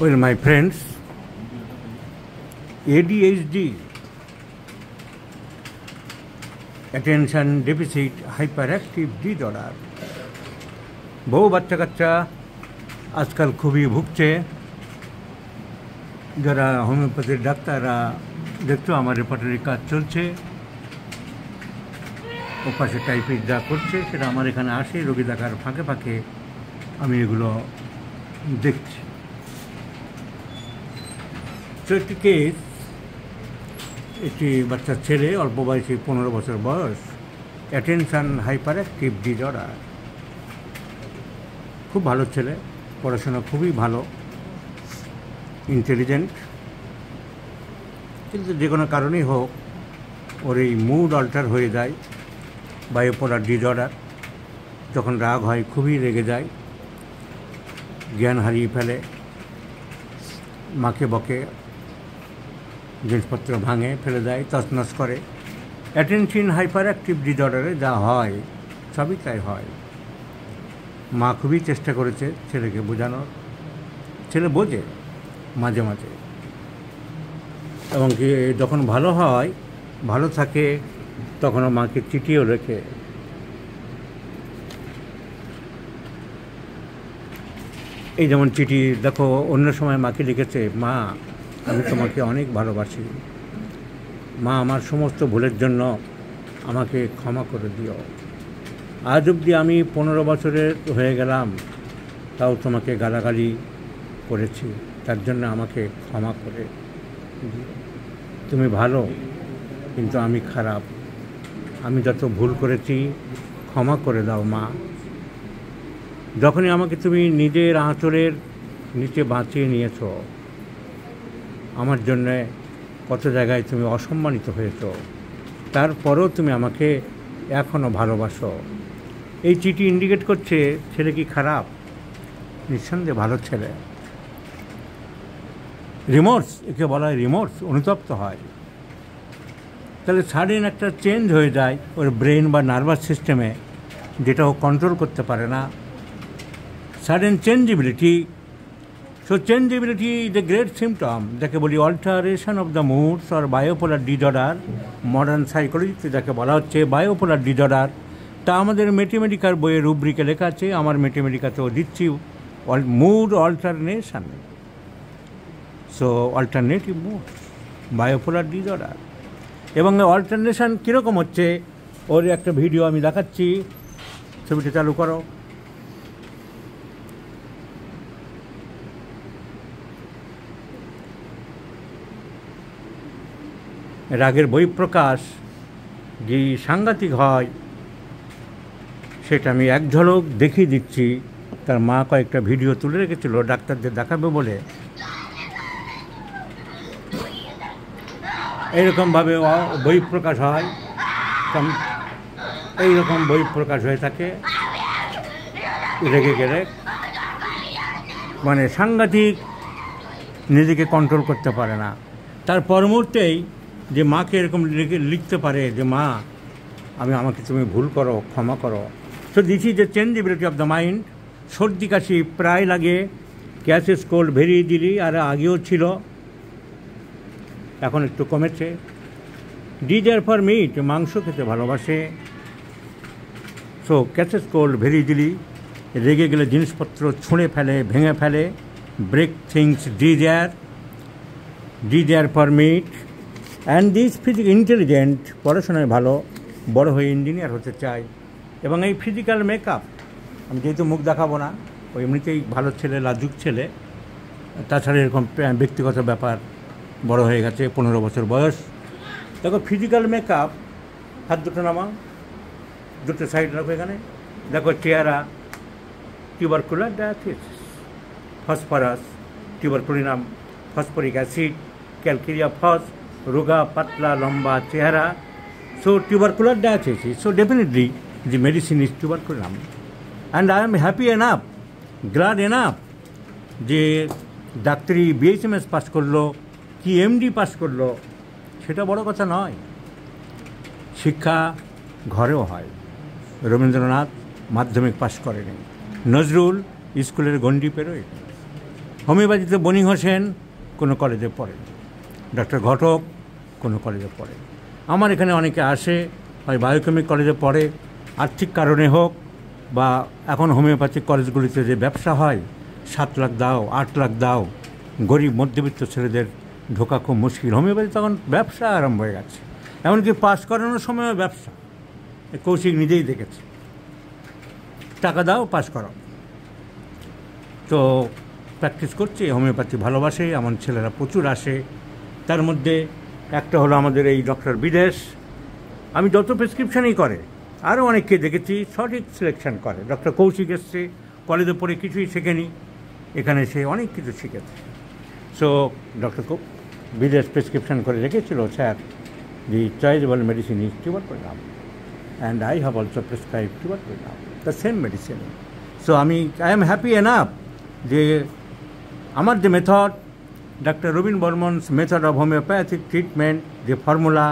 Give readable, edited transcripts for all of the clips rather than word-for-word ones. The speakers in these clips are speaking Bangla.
Well, my friends, ADHD, attention deficit hyperactive disorder, বহু বাচ্চা কাচ্চা আজকাল খুবই ভুগছে। যারা হোমিওপ্যাথির ডাক্তাররা দেখছো আমার রেপার্টরি কাজ চলছে, ও পাশে টাইপের যা করছে সেটা আমার এখানে আসে, রোগী দেখার ফাঁকে ফাঁকে আমি এগুলো দেখছি। তো একটি কেস, একটি বাচ্চার ছেলে, অল্প বয়সী 15 বছর বয়স, অ্যাটেনশন হাইপার অ্যাক্টিভ ডিসঅর্ডার। খুব ভালো ছেলে, পড়াশোনা খুবই ভালো, ইন্টেলিজেন্ট, কিন্তু যে কোনো কারণেই হোক ওর এই মুড অল্টার হয়ে যায়, বায়োপোলার ডিসঅর্ডার। যখন রাগ হয় খুবই রেগে যায়, জ্ঞান হারিয়ে ফেলে, মাকে বকে, জিনিসপত্র ভাঙে ফেলে দেয়, তছনছ করে। অ্যাটেনশন হাইপার অ্যাক্টিভ ডিসঅর্ডারে যা হয় সবই তাই হয়। মা খুবই চেষ্টা করেছে ছেলেকে বোঝানোর, ছেলে বোঝে মাঝে মাঝে, এবং কি যখন ভালো হয়, ভালো থাকে, তখনও মাকে চিঠিও লেখে। এই যেমন চিঠি দেখো, অন্য সময় মাকে লিখেছে, মা আমি তোমাকে অনেক ভালোবাসি, মা আমার সমস্ত ভুলের জন্য আমাকে ক্ষমা করে দিও, আজ অবধি আমি 15 বছরের হয়ে গেলাম, তাও তোমাকে গালাগালি করেছি, তার জন্য আমাকে ক্ষমা করে দিও, তুমি ভালো কিন্তু আমি খারাপ, আমি যত ভুল করেছি ক্ষমা করে দাও মা। যখনই আমাকে তুমি নিজের আঁচলের নিচে বাঁচিয়ে নিয়েছ, আমার জন্যে কত জায়গায় তুমি অসম্মানিত হয়েছ, তারপরেও তুমি আমাকে এখনও ভালোবাসো। এই চিঠি ইন্ডিকেট করছে ছেলে কি খারাপ? নিঃসন্দেহে ভালো ছেলে। রিমোর্স, একে বলা হয় রিমোর্স, অনুতপ্ত হয়। তাহলে সাডেন একটা চেঞ্জ হয়ে যায় ওর ব্রেন বা নার্ভাস সিস্টেমে, যেটা ও কন্ট্রোল করতে পারে না। Sudden changeability. So changeability is a great symptom, যাকে বলি alteration of the moods or bipolar disorder. Modern সাইকোলজিতে যাকে বলা হচ্ছে বায়োপোলার ডিসঅর্ডার, তা আমাদের ম্যাথমেটিকার বইয়ের রুব্রিকে লেখা আছে, আমার ম্যাথমেটিকাতেও দিচ্ছি, mood alternation. So alternative mood, bipolar disorder. এবং অল্টারনেশন কীরকম হচ্ছে, ওর একটা ভিডিও আমি দেখাচ্ছি, ছবিটা চালু করো। রাগের বহিঃপ্রকাশ যে সাংঘাতিক হয় সেটা আমি এক ঝলক দেখিয়ে দিচ্ছি। তার মা কয়েকটা ভিডিও তুলে রেখেছিল ডাক্তারদের দেখাবে বলে। এইরকমভাবে বহিঃপ্রকাশ হয়, এইরকম বহিঃপ্রকাশ হয়ে থাকে রেগে গেলে, মানে সাংঘাতিক, নিজেকে কন্ট্রোল করতে পারে না। তার পর মুহূর্তেই যে মাকে এরকম লিখতে পারে যে মা আমাকে তুমি ভুল করো, ক্ষমা করো। So this is a চেঞ্জেবিলিটি of the mind. সর্দি কাশি প্রায় লাগে, ক্যাসেস কোল্ড ভেরি ইজিলি, আর আগেও ছিল, এখন একটু কমেছে। ডিজায়ার ফর মিট, মাংস খেতে ভালোবাসে। So catches cold very easily, রেগে গেলে জিনিসপত্র ছুঁড়ে ফেলে, ভেঙে ফেলে। Break things desire for meat. And this physical intelligent, পড়াশোনায় ভালো, বড় হয়ে ইঞ্জিনিয়ার হতে চায়। এবং এই ফিজিক্যাল মেকআপ, আমি যেহেতু মুখ দেখাবো না, ওই এমনিতেই ভালো ছেলে, লাজুক ছেলে, তাছাড়া এরকম ব্যক্তিগত ব্যাপার, বড় হয়ে গেছে, 15 বছর বয়স। দেখো ফিজিক্যাল মেকআপ, হাত দুটো নামাও, দুটো সাইড রাখো এখানে, দেখো চেহারা, tubercular diathesis, phosphorus, tuberculinum, phosphoric acid, calcarea phos, রোগা পাতলা লম্বা চেহারা। So tubercular diathesis, so definitely the medicine is tuberculum. And I am happy enough, glad enough যে ডাক্তারি BHMS পাস করলো কি MD পাস করলো, সেটা বড় কথা নয়। শিক্ষা ঘরেও হয়। রবীন্দ্রনাথ মাধ্যমিক পাস করেনি, নজরুল স্কুলের গণ্ডি পেরোয়, হোমিওপ্যাথিতে বনি হোসেন কোনো কলেজে পড়ে, ডক্টর ঘটক কোনো কলেজে পড়ে। আমার এখানে অনেকে আসে, হয় বায়োকেমিক কলেজে পড়ে, আর্থিক কারণে হোক, বা এখন হোমিওপ্যাথিক কলেজগুলিতে যে ব্যবসা হয়, 7 লাখ দাও, 8 লাখ দাও, গরিব মধ্যবিত্ত ছেলেদের ঢোকা খুব মুশকিল। হোমিওপ্যাথি তখন ব্যবসা আরম্ভ হয়ে গেছে, এমনকি পাস করানোর সময়ও ব্যবসা। কৌশিক নিজেই দেখেছে, টাকা দাও পাস করাও। তো প্র্যাকটিস করছি, হোমিওপ্যাথি ভালোবাসে, এমন ছেলেরা প্রচুর আসে। তার মধ্যে একটা হলো আমাদের এই ডক্টর বিদেশ। আমি যত প্রেসক্রিপশনই করে, আরও অনেককে দেখেছি সঠিক সিলেকশন করে। ডক্টর কৌশিক এসছে, কলেজে পড়ে কিছুই শেখেনি, এখানে সে অনেক কিছু শিখেছে। সো ডক্টর বিদেশ প্রেসক্রিপশন করে রেখেছিল, sir the choosable medicine is tuberculinum and I have also prescribe tuberculinum, the same medicine. So I am happy enough যে আমার যে method, doctor Rabin Barman's method of homeopathic treatment, যে ফর্মুলা,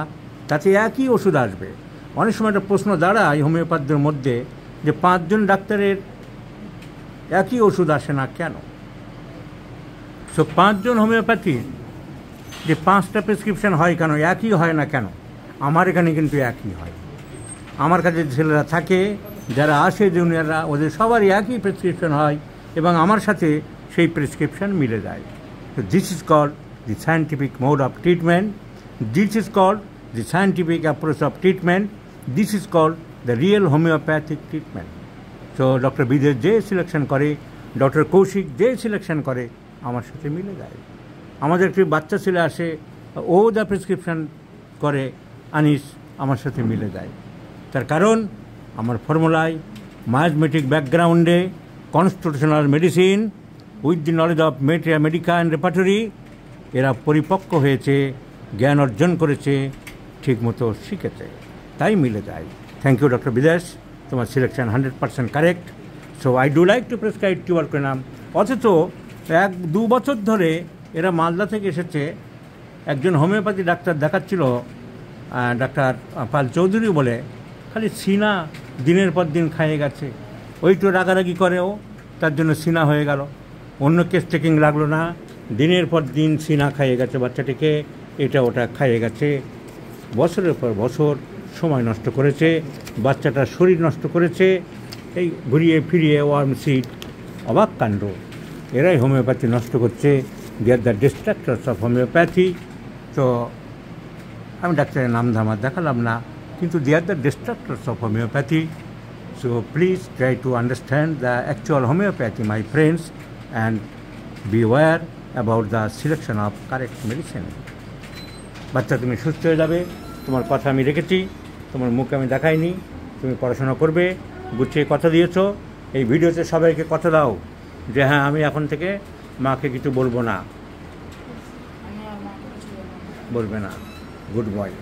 তাতে একই ওষুধ আসবে। অনেক সময় একটা প্রশ্ন দাঁড়ায় হোমিওপ্যাথদের মধ্যে যে 5 জন ডাক্তারের একই ওষুধ আসে না কেন? সো 5 জন হোমিওপ্যাথির যে 5টা প্রেসক্রিপশন হয় কেন, একই হয় না কেন? আমার এখানে কিন্তু একই হয়। আমার কাছে ছেলেরা থাকে, যারা আসে জুনিয়ররা, ওদের সবারই একই প্রেসক্রিপশন হয় এবং আমার সাথে সেই প্রেসক্রিপশন মিলে যায়। So this is called the scientific mode of treatment. This is called the scientific approach of treatment. This is called the real homeopathic treatment. So doctor বিদেশ যে সিলেকশন করে, ডক্টর কৌশিক যে সিলেকশন করে, আমার সাথে মিলে যায়। আমাদের একটি বাচ্চা ছেলে আসে, ও যা প্রেসক্রিপশন করে আনিস, আমার সাথে মিলে যায়। তার কারণ আমার ফর্মুলায় মায়াজমেটিক ব্যাকগ্রাউন্ডে constitutional medicine with the knowledge of materia medica and repertory, এরা পরিপক্ক হয়েছে, জ্ঞান অর্জন করেছে, ঠিকমতো শিখেছে, তাই মিলে যায়। থ্যাংক ইউ ডক্টর বিদেশ, তোমার selection 100% correct. So I do like to prescribe tuberculinum. অথচ 1-2 বছর ধরে এরা মালদা থেকে এসেছে, একজন হোমিওপ্যাথি ডাক্তার দেখাচ্ছিল, ডাক্তার পাল চৌধুরী বলে, খালি সিনা দিনের পর দিন খাইয়ে গেছে। ওই তো রাগারাগি করেও তার জন্য সিনা হয়ে গেল, অন্য কেস টেকিং লাগলো না, দিনের পর দিন সিনা খাইয়ে গেছে বাচ্চাটিকে, এটা ওটা খাইয়ে গেছে, বছরের পর বছর সময় নষ্ট করেছে, বাচ্চাটার শরীর নষ্ট করেছে, এই ঘুরিয়ে ফিরিয়ে ওয়ার্ম সিড। অবাক কাণ্ড, এরাই হোমিওপ্যাথি নষ্ট করছে। They are the distractors of homeopathy. তো আমি ডাক্তারের নাম ধামা দেখালাম না, কিন্তু they are the distractors of homeopathy. So please try to understand the actual homeopathy, my friends, and be aware about the selection of correct medicine. বাচ্চা তুমি সুস্থ হয়ে যাবে, তোমার কথা আমি রেখেছি, তোমার মুখ আমি দেখাইনি, তুমি পড়াশোনা করবে, গুছিয়ে কথা দিয়েছো। এই ভিডিওতে সবাইকে কথা দাও যে হ্যাঁ, আমি এখন থেকে মাকে কিছু বলবো না, বলবে না। Good boy.